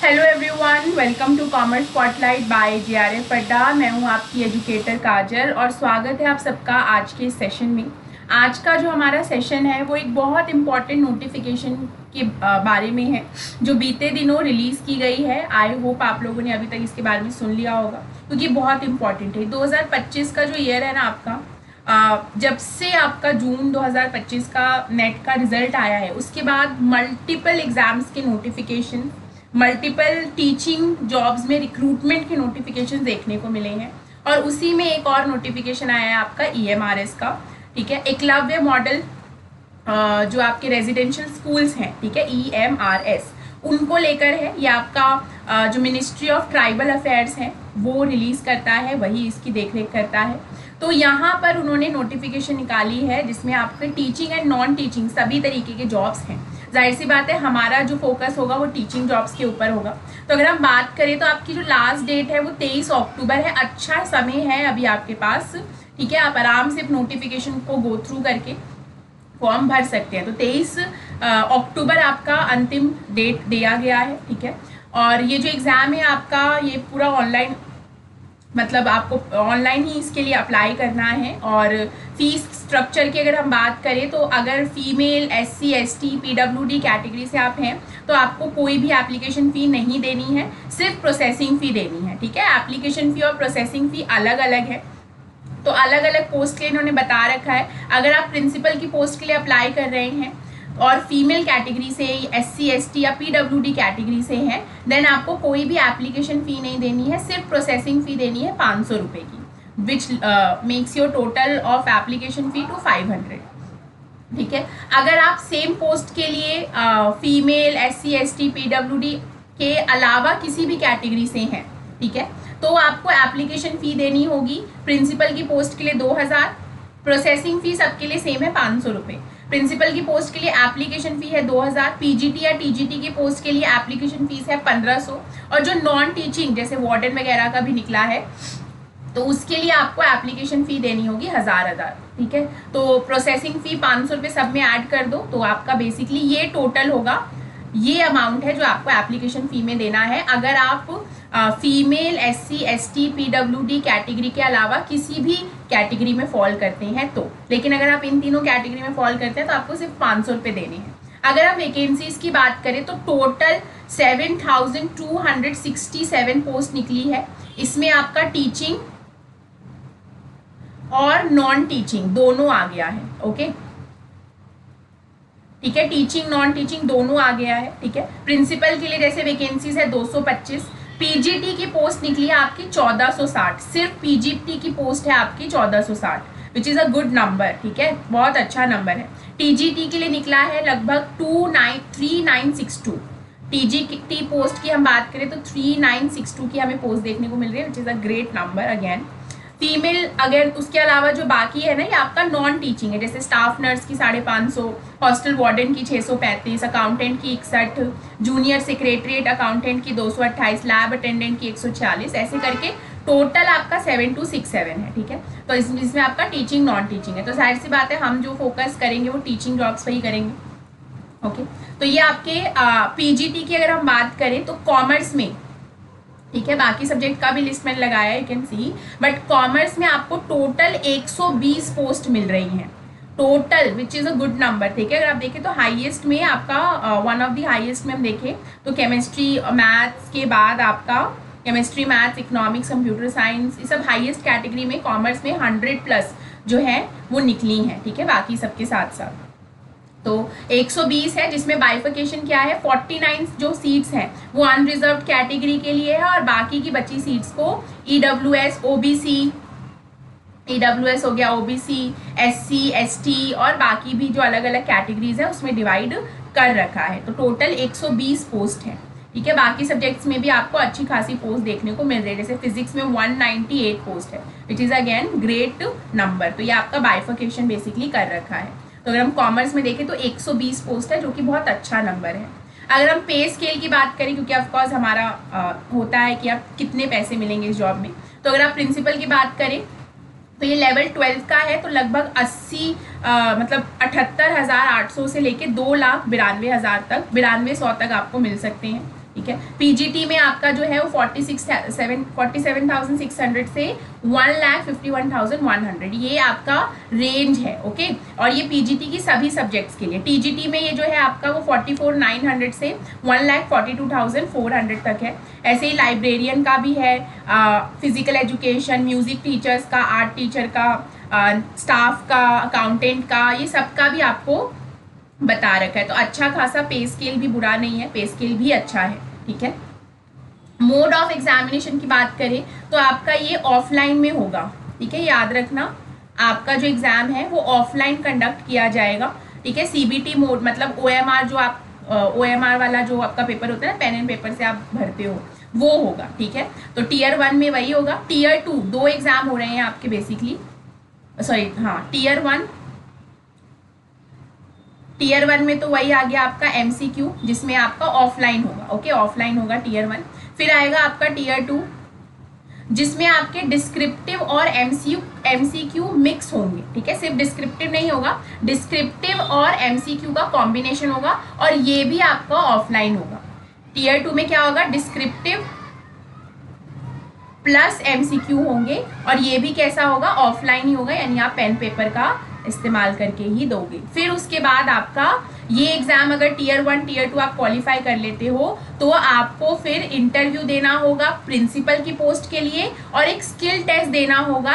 Hello everyone, welcome to commerce spotlight by JRF Adda. मैं हूं आपकी एजुकेटर काजल और स्वागत है आप सबका आज के सेशन में। आज का जो हमारा सेशन है वो एक बहुत इम्पॉर्टेंट नोटिफिकेशन के बारे में है जो बीते दिनों रिलीज़ की गई है। आई होप आप लोगों ने अभी तक इसके बारे में सुन लिया होगा क्योंकि बहुत इंपॉर्टेंट है। 2025 का जो ईयर है ना आपका, जब से आपका जून 2025 का नेट का रिजल्ट आया है उसके बाद मल्टीपल एग्जाम्स के नोटिफिकेशन, मल्टीपल टीचिंग जॉब्स में रिक्रूटमेंट के नोटिफिकेशन देखने को मिले हैं और उसी में एक और नोटिफिकेशन आया है आपका ईएमआरएस का। ठीक है, एकलव्य मॉडल जो आपके रेजिडेंशियल स्कूल्स हैं, ठीक है, ईएमआरएस उनको लेकर है। ये आपका जो मिनिस्ट्री ऑफ ट्राइबल अफेयर्स है वो रिलीज़ करता है, वही इसकी देखरेख करता है। तो यहाँ पर उन्होंने नोटिफिकेशन निकाली है जिसमें आपके टीचिंग एंड नॉन टीचिंग सभी तरीके के जॉब्स हैं। जाहिर सी बात है हमारा जो फोकस होगा वो टीचिंग जॉब्स के ऊपर होगा। तो अगर हम बात करें तो आपकी जो लास्ट डेट है वो 23 अक्टूबर है। अच्छा समय है अभी आपके पास, ठीक है। आप आराम से नोटिफिकेशन को गो थ्रू करके फॉर्म भर सकते हैं। तो 23 अक्टूबर आपका अंतिम डेट दिया गया है, ठीक है। और ये जो एग्ज़ाम है आपका ये पूरा ऑनलाइन, मतलब आपको ऑनलाइन ही इसके लिए अप्लाई करना है। और फीस स्ट्रक्चर की अगर हम बात करें तो अगर female SC ST PWD category से आप हैं तो आपको कोई भी एप्लीकेशन फ़ी नहीं देनी है, सिर्फ प्रोसेसिंग फ़ी देनी है, ठीक है। एप्लीकेशन फ़ी और प्रोसेसिंग फ़ी अलग अलग है। तो अलग अलग पोस्ट के लिए इन्होंने बता रखा है। अगर आप प्रिंसिपल की पोस्ट के लिए अप्लाई कर रहे हैं और फीमेल कैटेगरी से, एससी एसटी या पीडब्ल्यूडी कैटेगरी से हैं, देन आपको कोई भी एप्लीकेशन फ़ी नहीं देनी है, सिर्फ प्रोसेसिंग फ़ी देनी है 500 रुपये की, which makes your total of application fee to 500, ठीक है। अगर आप सेम पोस्ट के लिए फीमेल एससी एसटी पीडब्ल्यूडी के अलावा किसी भी कैटेगरी से हैं, ठीक है, तो आपको एप्लीकेशन फ़ी देनी होगी। प्रिंसिपल की पोस्ट के लिए 2000, प्रोसेसिंग फ़ी सबके लिए सेम है 500 रुपये। प्रिंसिपल की पोस्ट के लिए एप्लीकेशन फ़ी है 2000, पीजीटी या टीजीटी की पोस्ट के लिए एप्लीकेशन फ़ीस है 1500, और जो नॉन टीचिंग जैसे वार्डन वगैरह का भी निकला है तो उसके लिए आपको एप्लीकेशन फ़ी देनी होगी 1000, ठीक है। तो प्रोसेसिंग फ़ी 500 रुपये सब में ऐड कर दो तो आपका बेसिकली ये टोटल होगा, ये अमाउंट है जो आपको एप्लीकेशन फ़ी में देना है अगर आप female SC ST PWD category के अलावा किसी भी कैटेगरी में फॉल करते हैं तो। लेकिन अगर आप इन तीनों कैटेगरी में फॉल करते हैं तो आपको सिर्फ 500 रुपये देने हैं। अगर आप वैकेंसीज की बात करें तो टोटल 7267 पोस्ट निकली है। इसमें आपका टीचिंग और नॉन टीचिंग दोनों आ गया है, ओके, ठीक है। टीचिंग नॉन टीचिंग दोनों आ गया है, ठीक है। प्रिंसिपल के लिए जैसे वैकेंसीज है 225, पीजीटी की पोस्ट निकली है आपकी 1460, सिर्फ पीजीटी की पोस्ट है आपकी 1460, which is a good number, ठीक है, बहुत अच्छा नंबर है। टीजीटी के लिए निकला है लगभग 3962। टीजीटी पोस्ट की हम बात करें तो 3962 की हमें पोस्ट देखने को मिल रही है, which is a great number again. Female अगर उसके अलावा जो बाकी है ना, ये आपका नॉन टीचिंग है, जैसे स्टाफ नर्स की 550, हॉस्टल वार्डन की 635, अकाउंटेंट की 61, जूनियर सेक्रेटरीट अकाउंटेंट की 228, लैब अटेंडेंट की 146, ऐसे करके टोटल आपका 7267 है, ठीक है। तो इसमें आपका टीचिंग नॉन टीचिंग है। तो जाहिर सी बात है हम जो फोकस करेंगे वो टीचिंग जॉब्स पर ही करेंगे, ओके। तो ये आपके पीजीटी की अगर हम बात करें तो कॉमर्स में, ठीक है, बाकी सब्जेक्ट का भी लिस्ट मैंने लगाया है, you can see, but commerce में आपको टोटल 120 पोस्ट मिल रही हैं total, which is a good number, ठीक है। अगर आप देखें तो हाईएस्ट में आपका वन ऑफ द हाईएस्ट में हम देखें तो केमिस्ट्री मैथ्स के बाद आपका chemistry maths economics computer science, ये सब हाईएस्ट कैटेगरी में कॉमर्स में 100+ जो है वो निकली हैं, ठीक है, बाकी सबके साथ साथ। तो 120 है जिसमें बाइफिकेशन क्या है, 49 जो सीट्स हैं वो अनरिजर्व कैटेगरी के लिए है और बाकी की बची सीट्स को ईडब्ल्यूएस ओबीसी, ईडब्ल्यूएस हो गया, ओबीसी, एससी एसटी और बाकी भी जो अलग अलग कैटेगरीज है उसमें डिवाइड कर रखा है। तो टोटल 120 पोस्ट है, ठीक है। बाकी सब्जेक्ट्स में भी आपको अच्छी खासी पोस्ट देखने को मिल रही है, जैसे फिजिक्स में 198 पोस्ट है, which is again great number. तो ये आपका बाइफिकेशन बेसिकली कर रखा है। तो अगर हम कॉमर्स में देखें तो 120 पोस्ट है जो कि बहुत अच्छा नंबर है। अगर हम पे स्केल की बात करें, क्योंकि ऑफकोर्स हमारा होता है कि आप कितने पैसे मिलेंगे इस जॉब में, तो अगर आप प्रिंसिपल की बात करें तो ये लेवल 12 का है, तो लगभग 80 मतलब 78,800 से लेके 2,92,000 तक, 9200 तक आपको मिल सकते हैं, ठीक है। पीजीटी में आपका जो है वो 47,600 से 1,51,100 ये आपका रेंज है। ओके, और ये पीजीटी की सभी सब्जेक्ट्स के लिए। टीजीटी में ये जो है आपका वो 44,900 से 1,42,400 तक है। ऐसे ही लाइब्रेरियन का भी है, फिजिकल एजुकेशन, म्यूजिक टीचर्स का, आर्ट टीचर का, स्टाफ का, अकाउंटेंट का, ये सब का भी आपको बता रखा है। तो अच्छा खासा पे स्केल भी बुरा नहीं है, पे स्केल भी अच्छा है, ठीक है। मोड ऑफ एग्जामिनेशन की बात करें तो आपका ये ऑफलाइन में होगा, ठीक है, याद रखना आपका जो एग्जाम है वो ऑफलाइन कंडक्ट किया जाएगा, ठीक है। सीबीटी मोड मतलब ओएमआर, जो आप ओएमआर वाला जो आपका पेपर होता है ना, पेन एंड पेपर से आप भरते हो, वो होगा, ठीक है। तो टीयर 1 में वही होगा। टीयर 2 दो एग्जाम हो रहे हैं आपके बेसिकली, सॉरी हाँ, टीयर 1 में तो वही आ गया आपका एमसीक्यू, जिसमें आपका ऑफलाइन होगा। ओके, ऑफलाइन होगा टीयर 1। फिर आएगा आपका टीयर 2, जिसमें आपके डिस्क्रिप्टिव और एमसीक्यू मिक्स होंगे, ठीक है। सिर्फ डिस्क्रिप्टिव नहीं होगा, डिस्क्रिप्टिव और एमसीक्यू का कॉम्बिनेशन होगा, और ये भी आपका ऑफलाइन होगा। टीयर 2 में क्या होगा, डिस्क्रिप्टिव प्लस एमसीक्यू होंगे, और ये भी कैसा होगा, ऑफलाइन ही होगा, यानी आप पेन पेपर का इस्तेमाल करके ही दोगे। फिर उसके बाद आपका ये एग्जाम अगर टीयर 1 टीयर 2 आप क्वालिफाई कर लेते हो तो आपको फिर इंटरव्यू देना होगा प्रिंसिपल की पोस्ट के लिए, और एक स्किल टेस्ट देना होगा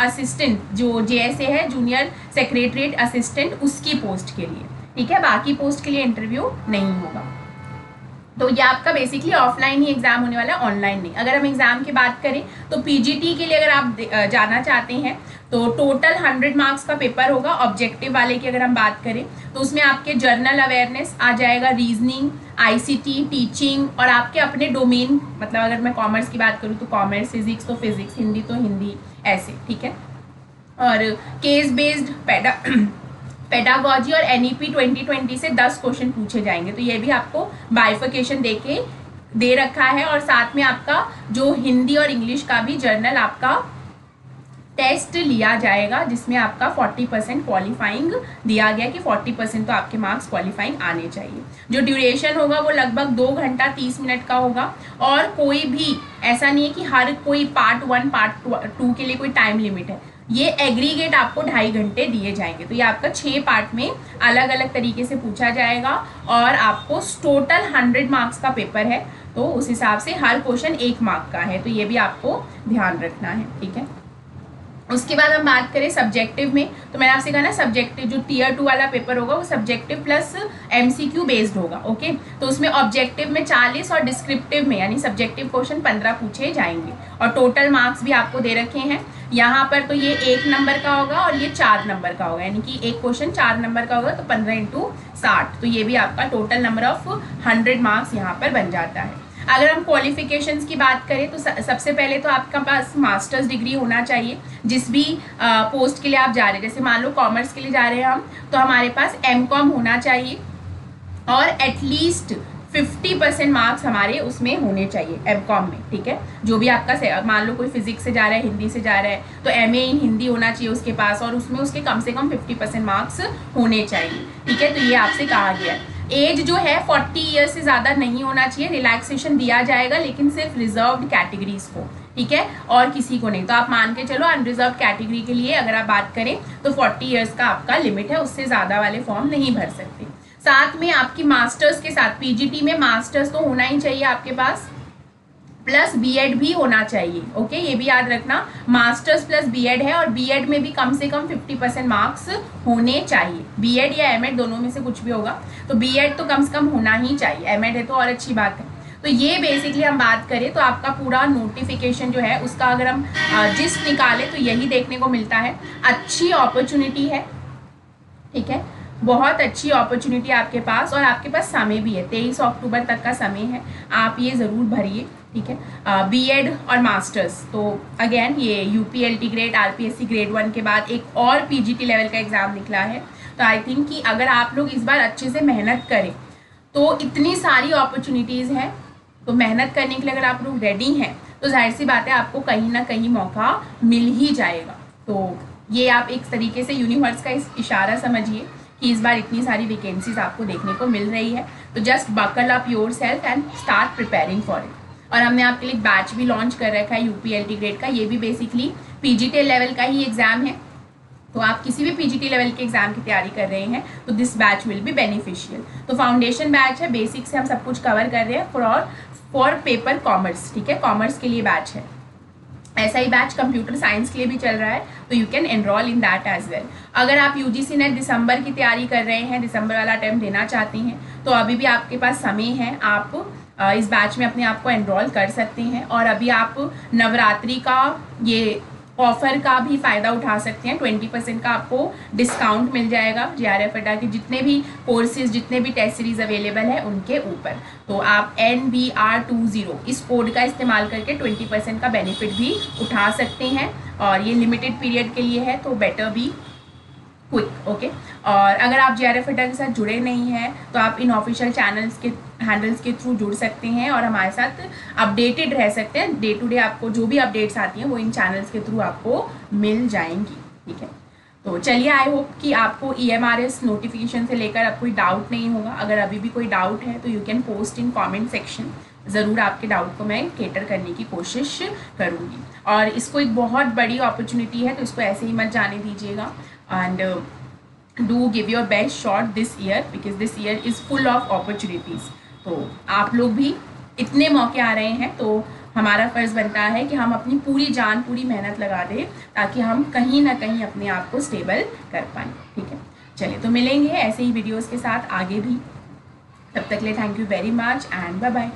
असिस्टेंट, जो जेएसए है, जूनियर सेक्रेटरीट असिस्टेंट, उसकी पोस्ट के लिए, ठीक है। बाकी पोस्ट के लिए इंटरव्यू नहीं होगा। तो ये आपका बेसिकली ऑफलाइन ही एग्जाम होने वाला है, ऑनलाइन नहीं। अगर हम एग्जाम की बात करें तो पीजीटी के लिए अगर आप जाना चाहते हैं तो टोटल 100 मार्क्स का पेपर होगा। ऑब्जेक्टिव वाले की अगर हम बात करें तो उसमें आपके जर्नल अवेयरनेस आ जाएगा, रीजनिंग, आईसीटी, टीचिंग, और आपके अपने डोमेन, मतलब अगर मैं कॉमर्स की बात करूँ तो कॉमर्स, फिजिक्स तो फिजिक्स, हिंदी तो हिंदी, ऐसे, ठीक है। और केस बेस्ड पेडागॉजी और एनईपी 2020 से 10 क्वेश्चन पूछे जाएंगे। तो ये भी आपको बाइफिकेशन दे रखा है, और साथ में आपका जो हिंदी और इंग्लिश का भी जर्नल आपका टेस्ट लिया जाएगा, जिसमें आपका 40% क्वालिफाइंग दिया गया कि 40% तो आपके मार्क्स क्वालिफाइंग आने चाहिए। जो ड्यूरेशन होगा वो लगभग 2 घंटा 30 मिनट का होगा, और कोई भी ऐसा नहीं है कि हर कोई पार्ट 1 पार्ट 2 के लिए कोई टाइम लिमिट है। ये एग्रीगेट आपको 2.5 घंटे दिए जाएंगे। तो ये आपका 6 पार्ट में अलग अलग तरीके से पूछा जाएगा, और आपको टोटल 100 मार्क्स का पेपर है, तो उस हिसाब से हर क्वेश्चन 1 मार्क का है। तो ये भी आपको ध्यान रखना है, ठीक है। उसके बाद हम बात करें सब्जेक्टिव में, तो मैंने आपसे कहा ना सब्जेक्टिव जो टीयर 2 वाला पेपर होगा वो सब्जेक्टिव प्लस एमसीक्यू बेस्ड होगा। ओके, तो उसमें ऑब्जेक्टिव में 40 और डिस्क्रिप्टिव में यानी सब्जेक्टिव क्वेश्चन 15 पूछे जाएंगे, और टोटल मार्क्स भी आपको दे रखे हैं यहाँ पर। तो ये 1 नंबर का होगा और ये 4 नंबर का होगा, यानी कि एक क्वेश्चन 4 नंबर का होगा, तो 15 × 60, तो ये भी आपका टोटल नंबर ऑफ 100 मार्क्स यहाँ पर बन जाता है। अगर हम क्वालिफिकेशंस की बात करें तो सबसे पहले तो आपका पास मास्टर्स डिग्री होना चाहिए, जिस भी पोस्ट के लिए आप जा रहे हैं। जैसे मान लो कॉमर्स के लिए जा रहे हैं हम, तो हमारे पास एमकॉम होना चाहिए, और एटलीस्ट 50% मार्क्स हमारे उसमें होने चाहिए एमकॉम में, ठीक है। जो भी आपका, मान लो कोई फिजिक्स से जा रहा है, हिंदी से जा रहा है, तो एमए इन हिंदी होना चाहिए उसके पास, और उसमें उसके कम से कम 50% मार्क्स होने चाहिए, ठीक है। तो ये आपसे कहा गया है। एज जो है 40 ईयर से ज़्यादा नहीं होना चाहिए, रिलैक्सेशन दिया जाएगा लेकिन सिर्फ रिजर्व्ड कैटेगरीज को, ठीक है, और किसी को नहीं। तो आप मान के चलो अनरिजर्व कैटेगरी के लिए अगर आप बात करें तो 40 ईयर्स का आपका लिमिट है, उससे ज़्यादा वाले फॉर्म नहीं भर सकते। साथ में आपकी मास्टर्स के साथ पीजीटी में मास्टर्स तो होना ही चाहिए आपके पास, प्लस बीएड भी होना चाहिए। ओके, ये भी याद रखना, मास्टर्स प्लस बीएड है, और बीएड में भी कम से कम 50% मार्क्स होने चाहिए। बीएड या एमएड दोनों में से कुछ भी होगा, तो बीएड तो कम से कम होना ही चाहिए, एमएड है तो और अच्छी बात है। तो ये बेसिकली हम बात करें तो आपका पूरा नोटिफिकेशन जो है उसका अगर हम जिस्ट निकालें तो यही देखने को मिलता है। अच्छी अपॉर्चुनिटी है, ठीक है, बहुत अच्छी अपॉर्चुनिटी आपके पास, और आपके पास समय भी है, 23 अक्टूबर तक का समय है, आप ये ज़रूर भरिए, ठीक है। बीएड और मास्टर्स, तो अगेन ये यूपीएलटी ग्रेड, आरपीएससी ग्रेड 1 के बाद एक और पीजीटी लेवल का एग्ज़ाम निकला है। तो आई थिंक कि अगर आप लोग इस बार अच्छे से मेहनत करें तो इतनी सारी अपॉर्चुनिटीज़ हैं, तो मेहनत करने के लिए अगर आप लोग रेडी हैं तो जाहिर सी बात है आपको कहीं ना कहीं मौका मिल ही जाएगा। तो ये आप एक तरीके से यूनिवर्स का इशारा समझिए कि इस बार इतनी सारी वैकेंसीज आपको देखने को मिल रही है। तो just buckle up yourself and start preparing for it. और हमने आपके लिए बैच भी लॉन्च कर रखा है यूपीएलटी ग्रेड का। ये भी बेसिकली पीजीटी लेवल का ही एग्जाम है, तो आप किसी भी पीजीटी लेवल के एग्जाम की तैयारी कर रहे हैं तो this batch will be beneficial. तो फाउंडेशन बैच है, बेसिक से हम सब कुछ कवर कर रहे हैं फॉर पेपर कॉमर्स, ठीक है, कॉमर्स के लिए बैच है। ऐसा ही बैच कंप्यूटर साइंस के लिए भी चल रहा है, तो you can enroll in that as well. अगर आप यूजीसी नेट दिसंबर की तैयारी कर रहे हैं, दिसंबर वाला अटेम्प्ट देना चाहते हैं, तो अभी भी आपके पास समय है, आप इस बैच में अपने आप को एनरोल कर सकते हैं। और अभी आप नवरात्रि का ये ऑफर का भी फ़ायदा उठा सकते हैं। 20% का आपको डिस्काउंट मिल जाएगा जेआरएफ अड्डा के जितने भी कोर्सेज, जितने भी टेस्ट सीरीज अवेलेबल है उनके ऊपर। तो आप NBR20 इस कोड का इस्तेमाल करके 20% का बेनिफिट भी उठा सकते हैं, और ये लिमिटेड पीरियड के लिए है, तो बेटर बी क्विक। ओके, और अगर आप जेआरएफ अड्डा के साथ जुड़े नहीं हैं तो आप इन ऑफिशियल चैनल्स के हैंडल्स के थ्रू जुड़ सकते हैं और हमारे साथ अपडेटेड रह सकते हैं। डे टू डे आपको जो भी अपडेट्स आती हैं वो इन चैनल्स के थ्रू आपको मिल जाएंगी, ठीक है। तो चलिए, आई होप कि आपको EMRS नोटिफिकेशन से लेकर अब कोई डाउट नहीं होगा। अगर अभी भी कोई डाउट है तो you can post in comment section, ज़रूर आपके डाउट को मैं केटर करने की कोशिश करूँगी। और इसको एक बहुत बड़ी अपॉर्चुनिटी है, तो इसको ऐसे ही मत जाने दीजिएगा। And do give your best shot this year, because this year is full of opportunities. तो आप लोग भी इतने मौके आ रहे हैं, तो हमारा फ़र्ज़ बनता है कि हम अपनी पूरी जान, पूरी मेहनत लगा दें, ताकि हम कहीं ना कहीं अपने आप को स्टेबल कर पाएँ, ठीक है। चलिए, तो मिलेंगे ऐसे ही वीडियोज़ के साथ आगे भी। तब तक के लिए thank you very much and bye bye.